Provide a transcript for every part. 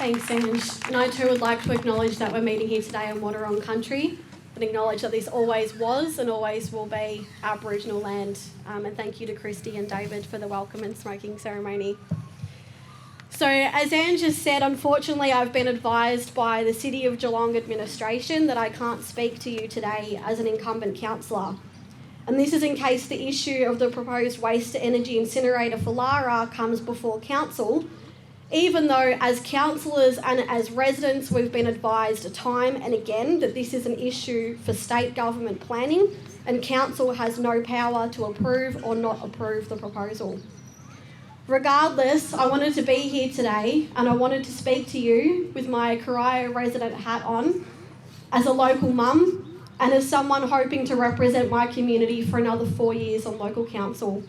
Thanks, Ange. And I too would like to acknowledge that we're meeting here today on Wadawurrung country and acknowledge that this always was and always will be Aboriginal land. And thank you to Christy and David for the welcome and smoking ceremony. So as Ange has said, unfortunately I've been advised by the City of Geelong administration that I can't speak to you today as an incumbent councillor. And this is in case the issue of the proposed waste-to-energy incinerator for Lara comes before council, even though as councillors and as residents we've been advised time and again that this is an issue for state government planning and council has no power to approve or not approve the proposal. Regardless, I wanted to be here today and I wanted to speak to you with my Corio resident hat on as a local mum and as someone hoping to represent my community for another 4 years on local council.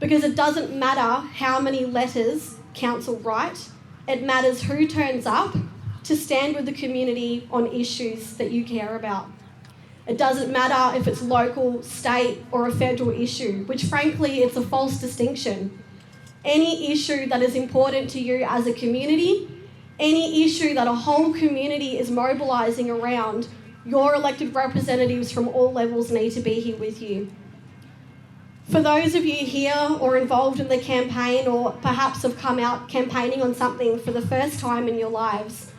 Because it doesn't matter how many letters council write, it matters who turns up to stand with the community on issues that you care about. It doesn't matter if it's local, state or a federal issue, which frankly it's a false distinction. Any issue that is important to you as a community, any issue that a whole community is mobilising around, your elected representatives from all levels need to be here with you. For those of you here or involved in the campaign or perhaps have come out campaigning on something for the first time in your lives,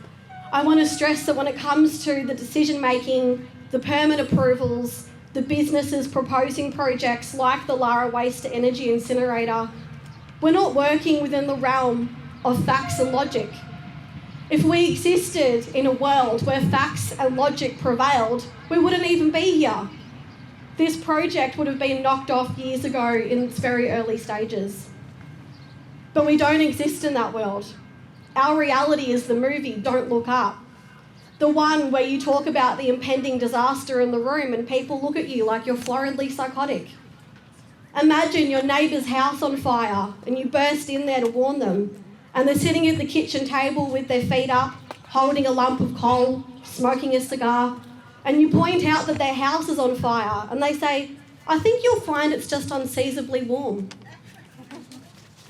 I want to stress that when it comes to the decision making, the permit approvals, the businesses proposing projects like the Lara waste-to-energy incinerator, we're not working within the realm of facts and logic. If we existed in a world where facts and logic prevailed, we wouldn't even be here. This project would have been knocked off years ago in its very early stages. But we don't exist in that world. Our reality is the movie Don't Look Up. The one where you talk about the impending disaster in the room and people look at you like you're floridly psychotic. Imagine your neighbour's house on fire and you burst in there to warn them and they're sitting at the kitchen table with their feet up, holding a lump of coal, smoking a cigar, and you point out that their house is on fire and they say, I think you'll find it's just unseasonably warm.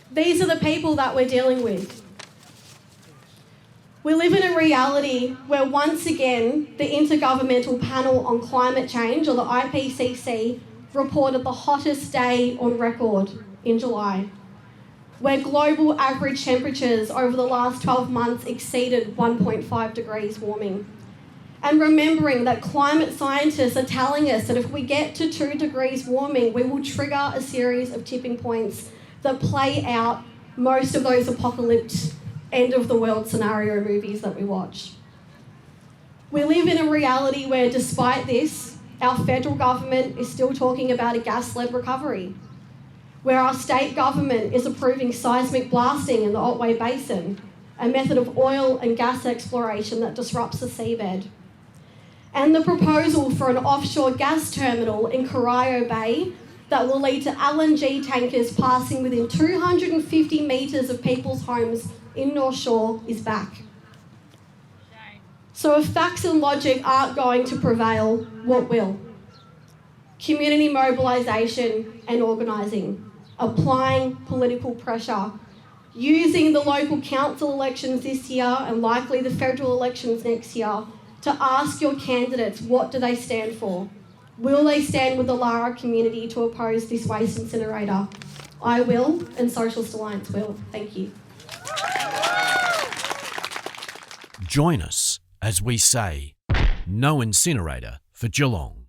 These are the people that we're dealing with. We live in a reality where once again the Intergovernmental Panel on Climate Change, or the IPCC, reported the hottest day on record in July, where global average temperatures over the last 12 months exceeded 1.5 degrees warming. And remembering that climate scientists are telling us that if we get to 2 degrees warming, we will trigger a series of tipping points that play out most of those apocalypse, end of the world scenario movies that we watch. We live in a reality where despite this, our federal government is still talking about a gas-led recovery, where our state government is approving seismic blasting in the Otway Basin, a method of oil and gas exploration that disrupts the seabed, and the proposal for an offshore gas terminal in Corio Bay that will lead to LNG tankers passing within 250 metres of people's homes in North Shore is back. So if facts and logic aren't going to prevail, what will? Community mobilisation and organising, applying political pressure, using the local council elections this year and likely the federal elections next year to ask your candidates what do they stand for. Will they stand with the Lara community to oppose this waste incinerator? I will, and Socialist Alliance will. Thank you. Join us as we say, no incinerator for Geelong.